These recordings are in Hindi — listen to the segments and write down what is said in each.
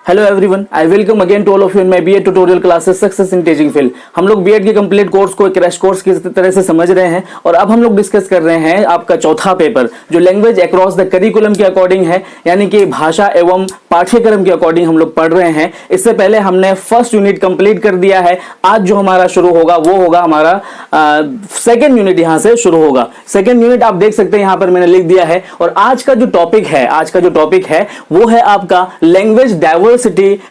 Hello everyone, I welcome again to all of you in my BEd tutorial classes success in teaching field. हम लोग बीएड के कंप्लीट कोर्स को एक क्रैश कोर्स की तरह से समझ रहे हैं और अब हम लोग डिस्कस कर रहे हैं आपका चौथा पेपर जो लैंग्वेज अक्रॉस द करिकुलम के अकॉर्डिंग है, यानी कि भाषा एवं पाठ्यक्रम के अकॉर्डिंग हम लोग पढ़ रहे हैं। इससे पहले हमने फर्स्ट यूनिट कंप्लीट कर दिया है। आज जो हमारा शुरू होगा वो होगा हमारा सेकेंड यूनिट, यहां से शुरू होगा। सेकेंड यूनिट आप देख सकते हैं, यहां पर मैंने लिख दिया है। और आज का जो टॉपिक है वो है आपका लैंग्वेज डाइवर्सिटी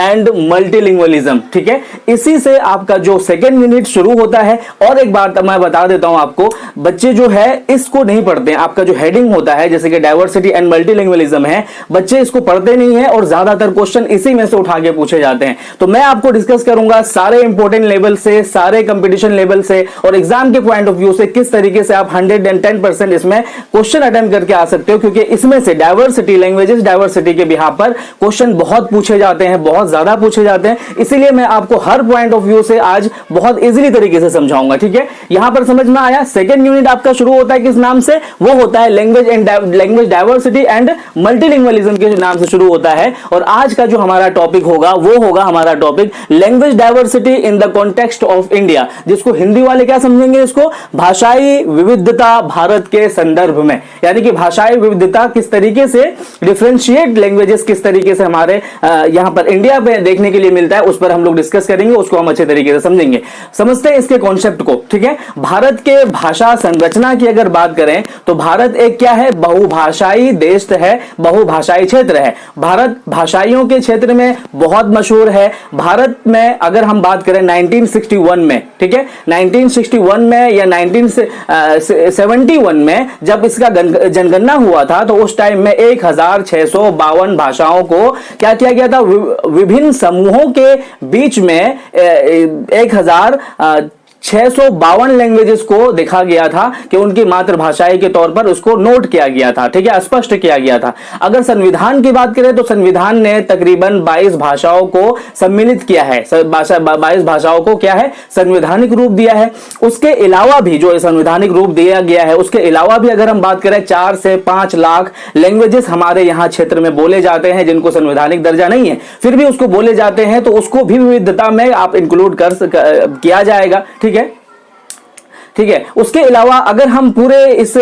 एंड मल्टीलिंगुअलिज्म। ठीक है, इसी से आपका जो सेकेंड यूनिट शुरू होता है। और एक बार मैं बता देता हूं आपको, बच्चे जो है इसको नहीं पढ़ते हैं। आपका जो हेडिंग होता है जैसे कि डाइवर्सिटी एंड मल्टीलिंगुअलिज्म है, बच्चे इसको पढ़ते नहीं है और ज्यादातर क्वेश्चन इसी में से उठा के पूछे जाते हैं। तो मैं आपको डिस्कस करूंगा सारे इंपॉर्टेंट लेवल से, सारे कंपटीशन लेवल से और एग्जाम के पॉइंट ऑफ व्यू से किस तरीके से आप 110% इसमें क्वेश्चन अटेम्प्ट करके आ सकते हो, क्योंकि इसमें से डाइवर्सिटी, लैंग्वेजेस डाइवर्सिटी के बिहाफ पर क्वेश्चन बहुत पूछे जाते हैं, बहुत ज्यादा पूछे जाते हैं। इसीलिए मैं आपको हर पॉइंट ऑफ व्यू से आज बहुत इजीली तरीके से समझाऊंगा। ठीक है, यहां पर समझ में आया। सेकंड यूनिट आपका शुरू होता है किस नाम से? वो होता है लैंग्वेज डाइवर्सिटी एंड मल्टीलिंगुअलिज्म के नाम से शुरू होता है। और आज का जो हमारा टॉपिक होगा वो होगा हमारा topic language diversity in the context of India, जिसको हिंदी वाले क्या समझेंगे? इसको भाषाई विविधता भारत के संदर्भ में, यानी कि भाषाई विविधता किस तरीके से, डिफरेंशिएट लैंग्वेजेस किस तरीके से हमारे यहां पर इंडिया में देखने के लिए मिलता है, उस पर हम लोग डिस्कस करेंगे, उसको हम अच्छे तरीके से समझेंगे। समझते हैं इसके कॉन्सेप्ट को। ठीक है, भारत के भाषा संरचना की अगर बात करें तो भारत एक क्या है? बहुभाषाई देश है, बहुभाषाई क्षेत्र है। भारत भाषाइयों के क्षेत्र में बहुत मशहूर है। भारत में अगर हम बात करें 1961 में, ठीक है, 1961 में या 1971 में जब इसका जनगणना हुआ था तो उस टाइम में 1652 भाषाओं को क्या किया गया था? विभिन्न समूहों के बीच में 1652 लैंग्वेजेस को देखा गया था कि उनकी मातृभाषाएं के तौर पर उसको नोट किया गया था। ठीक है, स्पष्ट किया गया था। अगर संविधान की बात करें तो संविधान ने तकरीबन 22 भाषाओं को सम्मिलित किया है। 22 भाषाओं को क्या है? संवैधानिक रूप दिया है। उसके अलावा भी जो संवैधानिक रूप दिया गया है, उसके अलावा भी अगर हम बात करें 4 से 5 लाख लैंग्वेजेस हमारे यहाँ क्षेत्र में बोले जाते हैं, जिनको संवैधानिक दर्जा नहीं है, फिर भी उसको बोले जाते हैं, तो उसको भी विविधता में आप इंक्लूड किया जाएगा। ठीक है, उसके अलावा अगर हम पूरे इस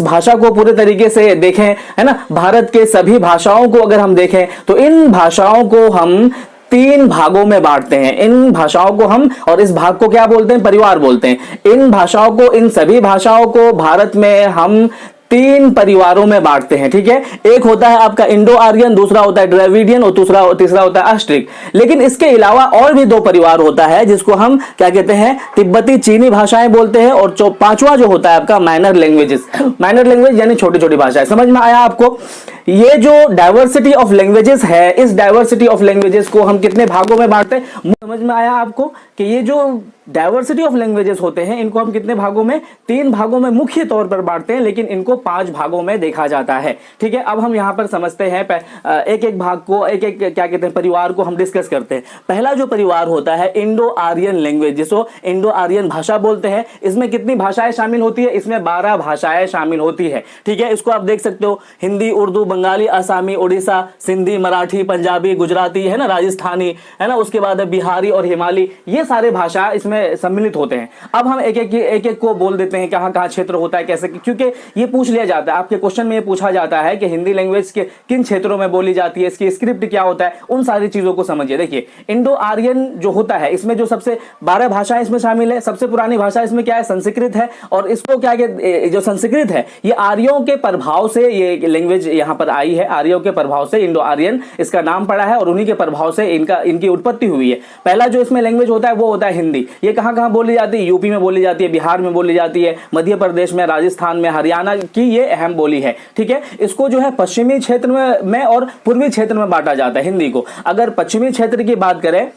भाषा को पूरे तरीके से देखें, है ना, भारत के सभी भाषाओं को अगर हम देखें तो इन भाषाओं को हम 3 भागों में बांटते हैं। इन भाषाओं को हम, और इस भाग को क्या बोलते हैं? परिवार बोलते हैं। इन भाषाओं को, इन सभी भाषाओं को भारत में हम 3 परिवारों में बांटते हैं। ठीक है, एक होता है आपका इंडो आर्यन, दूसरा होता है द्रविडियन और तीसरा होता है ऑस्ट्रिक। लेकिन इसके अलावा और भी 2 परिवार होता है जिसको हम क्या कहते हैं? तिब्बती चीनी भाषाएं बोलते हैं। और 5वां जो होता है आपका माइनर लैंग्वेजेस। माइनर लैंग्वेज यानी छोटी छोटी भाषाएं। समझ में आया आपको? ये जो डाइवर्सिटी ऑफ लैंग्वेजेस है, इस डाइवर्सिटी ऑफ लैंग्वेजेस को हम कितने भागों में बांटते हैं? समझ में आया आपको कि ये जो डाइवर्सिटी ऑफ लैंग्वेजेस होते हैं इनको हम कितने भागों में? 3 भागों में मुख्य तौर पर बांटते हैं, लेकिन इनको 5 भागों में देखा जाता है। ठीक है, अब हम यहां पर समझते हैं एक एक भाग को, एक एक क्या कहते हैं, परिवार को हम डिस्कस करते हैं। पहला जो परिवार होता है इंडो आर्यन लैंग्वेज, जिसको इंडो आर्यन भाषा बोलते हैं। इसमें कितनी भाषाएं शामिल होती है? इसमें 12 भाषाएं शामिल होती है। ठीक है, इसको आप देख सकते हो, हिंदी, उर्दू, बंगाली, आसामी, उड़ीसा, सिंधी, मराठी, पंजाबी, गुजराती, है ना, राजस्थानी, है ना, उसके बाद बिहारी और हिमाली, ये सारे भाषा इसमें सम्मिलित होते हैं। अब हम एक एक को बोल देते हैं कहां कहां क्षेत्र होता है, कैसे, क्योंकि ये पूछ लिया जाता है आपके क्वेश्चन में, ये पूछा जाता है कि हिंदी लैंग्वेज के किन क्षेत्रों में बोली जाती है, इसकी स्क्रिप्ट क्या होता है, उन सारी चीजों को समझिए। देखिए, इंडो आर्यन जो होता है इसमें जो सबसे 12 भाषाएं इसमें शामिल है। सबसे पुरानी भाषा इसमें क्या है? संस्कृत है। और इसको क्या जो संस्कृत है, ये आर्यों के प्रभाव से ये लैंग्वेज यहां पर आई है। आर्यों के प्रभाव से इंडो आर्यन इसका नाम पड़ा है और उन्हीं के प्रभाव से इनकी उत्पत्ति हुई है। पहला जो इसमें लैंग्वेज होता है वो होता है हिंदी। ये कहां कहां बोली जाती है? यूपी में बोली जाती है, बिहार में बोली जाती है, मध्य प्रदेश में, राजस्थान में, हरियाणा की ये अहम बोली है। ठीक है, इसको जो है पश्चिमी क्षेत्र में और पूर्वी क्षेत्र में बांटा जाता है हिंदी को। अगर पश्चिमी क्षेत्र की बात करें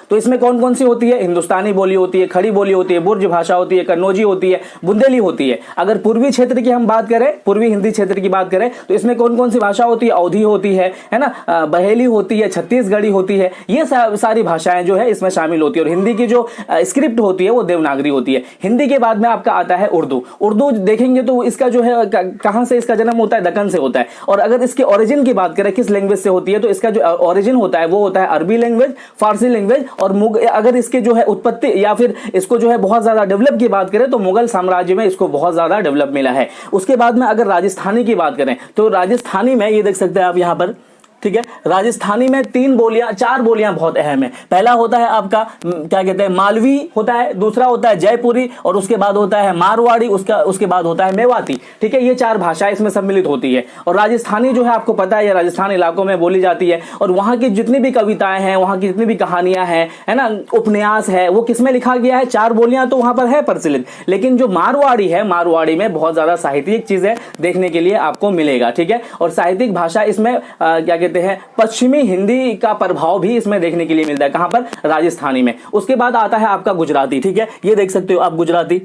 तो इसमें कौन कौन सी होती है? हिंदुस्तानी बोली होती है, खड़ी बोली होती है, बुर्ज भाषा होती है, कन्नौजी होती है, बुंदेली होती है। अगर पूर्वी क्षेत्र की हम बात करें, पूर्वी हिंदी क्षेत्र की बात करें, तो इसमें कौन कौन सी भाषा होती है? अवधी होती है ना, बहेली होती है, छत्तीसगढ़ी होती है। ये सारी भाषाएं जो है इसमें शामिल होती है। और हिंदी की जो स्क्रिप्ट होती है वो देवनागरी होती है। हिंदी के बाद में आपका आता है उर्दू। उर्दू देखेंगे तो इसका जो है कहां से इसका जन्म होता है? दक्कन से होता है। और अगर इसके ओरिजिन की बात करें किस लैंग्वेज से होती है, तो इसका जो ओरिजिन होता है वो होता है अरबी लैंग्वेज, फारसी लैंग्वेज। और अगर इसके जो है उत्पत्ति या फिर इसको जो है बहुत ज्यादा डेवलप की बात करें तो मुगल साम्राज्य में इसको बहुत ज्यादा डेवलप मिला है। उसके बाद में अगर राजस्थानी की बात करें तो राजस्थानी में ये देख सकते हैं आप यहां पर, ठीक है, राजस्थानी में 4 बोलियां बहुत अहम है। पहला होता है आपका क्या कहते हैं? मालवी होता है, दूसरा होता है जयपुरी, और उसके बाद होता है मारवाड़ी, उसके बाद होता है मेवाती। ठीक है, ये 4 भाषाएं इसमें सम्मिलित होती है। और राजस्थानी जो है आपको पता है, ये राजस्थान इलाकों में बोली जाती है। और वहां की जितनी भी कविताएं हैं, वहां की जितनी भी कहानियां हैं, है ना, उपन्यास है, वो किसमें लिखा गया है? 4 बोलियां तो वहां पर है प्रचलित। लेकिन जो मारवाड़ी है, मारवाड़ी में बहुत ज्यादा साहित्यिक चीजें देखने के लिए आपको मिलेगा। ठीक है, और साहित्यिक भाषा इसमें क्या कहते हैं? पश्चिमी हिंदी का प्रभाव भी इसमें देखने के लिए मिलता है। कहां पर? राजस्थानी में। उसके बाद आता है आपका गुजराती। ठीक है, ये देख सकते हो आप गुजराती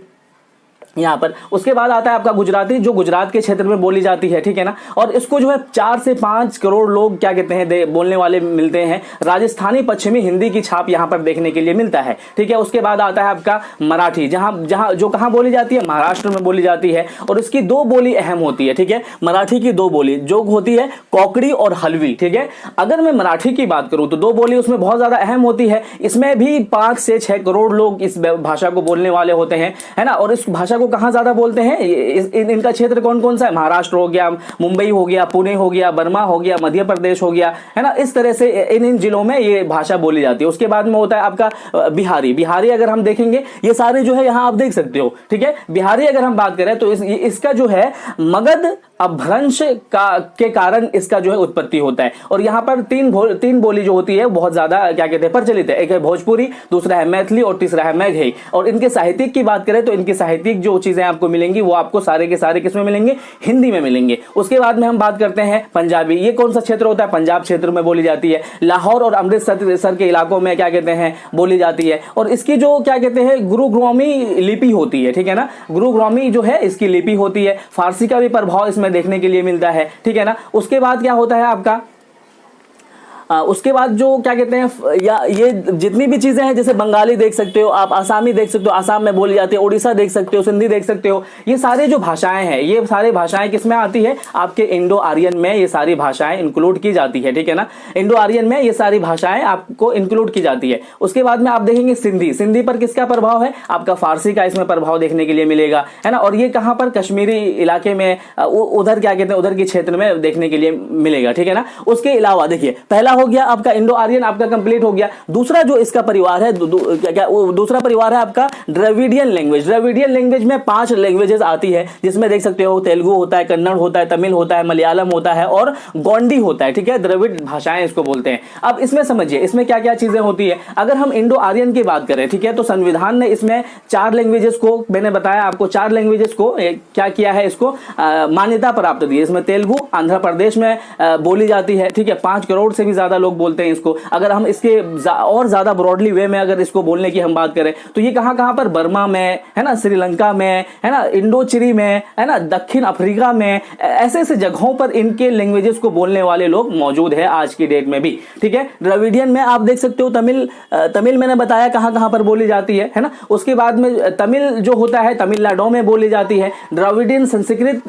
यहां पर। उसके बाद आता है आपका गुजराती, जो गुजरात के क्षेत्र में बोली जाती है। ठीक है ना, और इसको जो है 4 से 5 करोड़ लोग क्या कहते हैं बोलने वाले मिलते हैं। राजस्थानी पश्चिमी हिंदी की छाप यहां पर देखने के लिए मिलता है। ठीक है, उसके बाद आता है आपका मराठी, जो कहां बोली जाती है? महाराष्ट्र में बोली जाती है। और इसकी 2 बोली अहम होती है। ठीक है, मराठी की 2 बोली जो होती है कोकड़ी और हलवी। ठीक है, अगर मैं मराठी की बात करूं तो 2 बोली उसमें बहुत ज्यादा अहम होती है। इसमें भी 5 से 6 करोड़ लोग इस भाषा को बोलने वाले होते हैं, है ना। और इस भाषा को कहां ज्यादा बोलते हैं? इनका क्षेत्र कौन कौन सा है? महाराष्ट्र हो गया, मुंबई हो गया, पुणे हो गया, बर्मा हो गया, मध्य प्रदेश हो गया, है ना। इस तरह से इन जिलों में ये भाषा बोली जाती है। उसके बाद में होता है आपका बिहारी अगर हम देखेंगे, ये सारे जो है यहां आप देख सकते हो। ठीक है, बिहारी अगर हम बात करें तो इसका जो है मगध अपभ्रंश के कारण इसका जो है उत्पत्ति होता है। और यहां पर तीन बोली जो होती है बहुत ज्यादा क्या कहते हैं? प्रचलित है। एक है भोजपुरी, दूसरा है मैथिली और तीसरा है मैगही। और इनके साहित्यिक की बात करें तो इनकी साहित्यिक जो चीजें आपको मिलेंगी वो आपको सारे के सारे किसमें मिलेंगे? हिंदी में मिलेंगे। उसके बाद में हम बात करते हैं पंजाबी। ये कौन सा क्षेत्र होता है? पंजाब क्षेत्र में बोली जाती है। लाहौर और अमृतसर के इलाकों में क्या कहते हैं? बोली जाती है। और इसकी जो क्या कहते हैं? गुरुग्रामी लिपि होती है। ठीक है ना, गुरुग्रामी जो है इसकी लिपि होती है। फारसी का भी प्रभाव इसमें देखने के लिए मिलता है। ठीक है ना, उसके बाद क्या होता है आपका? उसके बाद जो क्या कहते हैं, या ये जितनी भी चीजें हैं, जैसे बंगाली देख सकते हो आप, आसामी देख सकते हो, आसाम में बोली जाती है, उड़ीसा देख सकते हो, सिंधी देख सकते हो। ये सारे जो भाषाएं हैं, ये सारी भाषाएं किसमें आती है? आपके इंडो आर्यन में ये सारी भाषाएं इंक्लूड की जाती है। ठीक है ना, इंडो आर्यन में ये सारी भाषाएं आपको इंक्लूड की जाती है। उसके बाद में आप देखेंगे सिंधी पर किसका प्रभाव है? आपका फारसी का इसमें प्रभाव देखने के लिए मिलेगा, है ना। और ये कहां पर? कश्मीरी इलाके में, उधर क्या कहते हैं, उधर के क्षेत्र में देखने के लिए मिलेगा। ठीक है ना, उसके अलावा देखिए, पहला हो गया आपका इंडो आर्यन, आपका कंप्लीट हो गया। दूसरा जो इसका परिवार है, दूसरा परिवार है आपका द्रविडियन लैंग्वेज। द्रविडियन लैंग्वेज में 5 लैंग्वेजेस आती है, जिसमें देख सकते हो तेलुगु होता है, कन्नड़ होता है, तमिल होता है, मलयालम होता है और गोंडी होता है। ठीक है, द्रविड़ भाषाएं इसको बोलते हैं। अब इसमें समझिए इसमें क्या क्या चीजें होती है। अगर हम इंडो आर्यन की बात करें, ठीक है, तो संविधान ने इसमें 4 लैंग्वेजेस को, मैंने बताया आपको 4 लैंग्वेजेस को क्या किया है, इसको मान्यता प्राप्त दी है। इसमें तेलुगु आंध्र प्रदेश में बोली जाती है। ठीक है, 5 करोड़ से भी ज्यादा लोग बोलते हैं इसको। अगर हम इसके और ज्यादा ब्रॉडली वे में अगर इसको बोलने की हम बात करें तो ये कहां पर? बर्मा में, है ना, श्रीलंका में, है ना, इंडोचिरी में, है ना, दक्षिण अफ्रीका में, ऐसे ऐसे जगहों पर इनके लैंग्वेजेस को बोलने वाले लोग मौजूद है आज की डेट में भी। ठीक है, द्रविडियन में आप देख सकते हो तमिल मैंने बताया कहां पर बोली जाती है ना। उसके बाद में तमिल जो होता है तमिलनाडु में बोली जाती है। द्रविडियन संस्कृत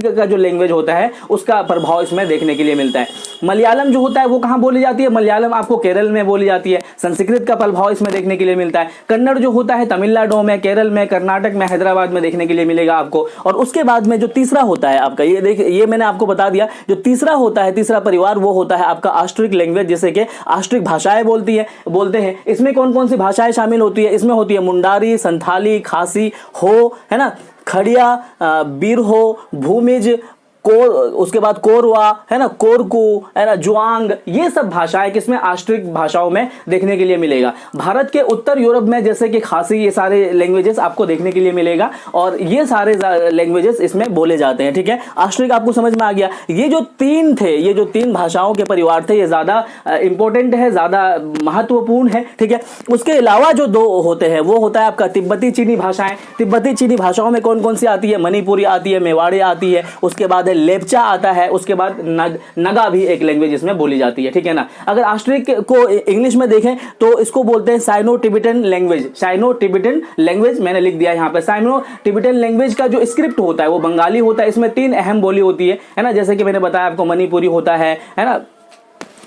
का जो लैंग्वेज होता है उसका प्रभाव इसमें देखने के लिए मिलता है। मलयालम जो होता है वो कहां बोली जाती है? मलयालम आपको केरल में बोली जाती है। संस्कृत का प्रभाव इसमें देखने के लिए मिलता है। कन्नड़ जो होता है तमिलनाडु में, केरल में, कर्नाटक में, हैदराबाद में देखने के लिए मिलेगा आपको। और उसके बाद में जो तीसरा होता है आपका, ये मैंने आपको बता दिया, जो तीसरा होता है, तीसरा परिवार, वो होता है आपका ऑस्ट्रिक लैंग्वेज, जैसे कि ऑस्ट्रिक भाषाएं बोलते हैं। इसमें कौन कौन सी भाषाएं शामिल होती है? इसमें होती है मुंडारी, संथाली, खासी, हो, है ना, खड़िया, बिरहो, भूमिज, उसके बाद कोरवा है ना, कोरकू है ना, जुआंग, ये सब भाषाएं किसमें आष्ट्रिक भाषाओं में देखने के लिए मिलेगा। भारत के उत्तर यूरोप में जैसे कि खासी, ये सारे लैंग्वेजेस आपको देखने के लिए मिलेगा और ये सारे लैंग्वेजेस इसमें बोले जाते हैं। ठीक है, आष्ट्रिक आपको समझ में आ गया। ये जो तीन थे, ये जो तीन भाषाओं के परिवार थे, ये ज्यादा इंपॉर्टेंट है, ज्यादा महत्वपूर्ण है। ठीक है, उसके अलावा जो दो होते हैं वो होता है आपका तिब्बती चीनी भाषाएं। तिब्बती चीनी भाषाओं में कौन कौन सी आती है? मणिपुरी आती है, मेवाड़ी आती है, उसके बाद लेप्चा आता है, उसके बाद नगा भी एक लैंग्वेज इसमें बोली जाती है। ठीक है ना। अगर आष्ट्रिक को इंग्लिश में देखें तो इसको बोलते हैं Sino Tibetan language. Sino Tibetan language मैंने लिख दिया यहाँ पे। साइनो टिबेटन लैंग्वेज का जो स्क्रिप्ट होता है वो बंगाली होता है। इसमें तीन अहम बोली होती है ना, जैसे कि मैंने बताया आपको, मणिपुरी होता है ना,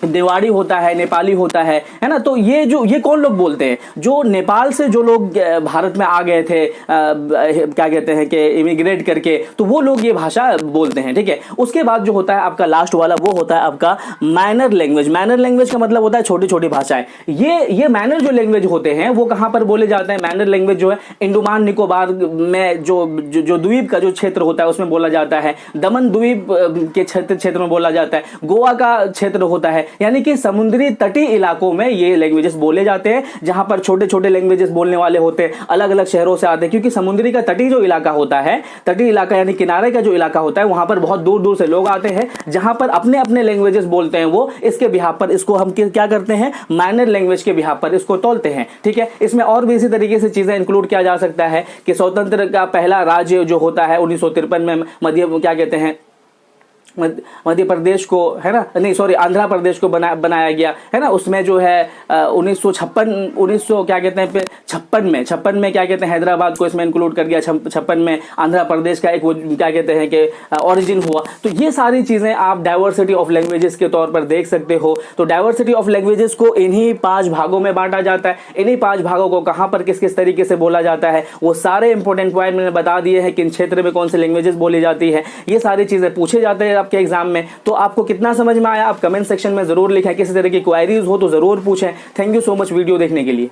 देवाड़ी होता है, नेपाली होता है ना। तो ये कौन लोग बोलते हैं? जो नेपाल से जो लोग भारत में आ गए थे, क्या कहते हैं कि इमिग्रेट करके, तो वो लोग ये भाषा बोलते हैं। ठीक है, उसके बाद जो होता है आपका लास्ट वाला, वो होता है आपका माइनर लैंग्वेज। माइनर लैंग्वेज का मतलब होता है छोटी छोटी भाषाएं। ये माइनर जो लैंग्वेज होते हैं वो कहां पर बोले जाते हैं? माइनर लैंग्वेज जो है अंडमान निकोबार में जो द्वीप का जो क्षेत्र होता है उसमें बोला जाता है, दमन द्वीप के क्षेत्र में बोला जाता है, गोवा का क्षेत्र होता है, यानी कि समुद्री तटीय इलाकों में ये लैंग्वेजेस बोले जाते हैं, जहां पर छोटे छोटे लैंग्वेजेस बोलने वाले होते हैं, अलग अलग शहरों से आते हैं। क्योंकि समुद्री का तटीय जो इलाका होता है, तटीय इलाका यानी किनारे का जो इलाका होता है, वहां पर बहुत दूर दूर से लोग आते हैं, जहां पर अपने अपने लैंग्वेजेस बोलते हैं। वो इसके बिहाफ पर इसको हम क्या करते हैं? माइनर लैंग्वेज के बिहाफ पर इसको तोलते हैं। ठीक है, इसमें और भी इसी तरीके से चीजें इंक्लूड किया जा सकता है कि स्वतंत्र का पहला राज्य जो होता है 1953 में क्या कहते हैं, मध्य प्रदेश को, है ना, नहीं सॉरी, आंध्र प्रदेश को बनाया गया है ना। उसमें जो है 1956 क्या कहते हैं, 56 में क्या कहते हैं, हैदराबाद को इसमें इंक्लूड कर दिया। 56 में आंध्र प्रदेश का एक वो क्या कहते हैं कि ओरिजिन हुआ। तो ये सारी चीजें आप डाइवर्सिटी ऑफ लैंग्वेजेस के तौर पर देख सकते हो। तो डाइवर्सिटी ऑफ लैंग्वेजेस को इन्हीं 5 भागों में बांटा जाता है। इन्हीं 5 भागों को कहां पर किस किस तरीके से बोला जाता है, वो सारे इंपॉर्टेंट पॉइंट मैंने बता दिए हैं। किन क्षेत्र में कौन सी लैंग्वेजेस बोली जाती है, ये सारी चीजें पूछे जाते हैं आपके एग्जाम में। तो आपको कितना समझ में आया आप कमेंट सेक्शन में जरूर लिखें। किसी तरह की क्वेरीज हो तो जरूर पूछें। Thank you so much video देखने के लिए।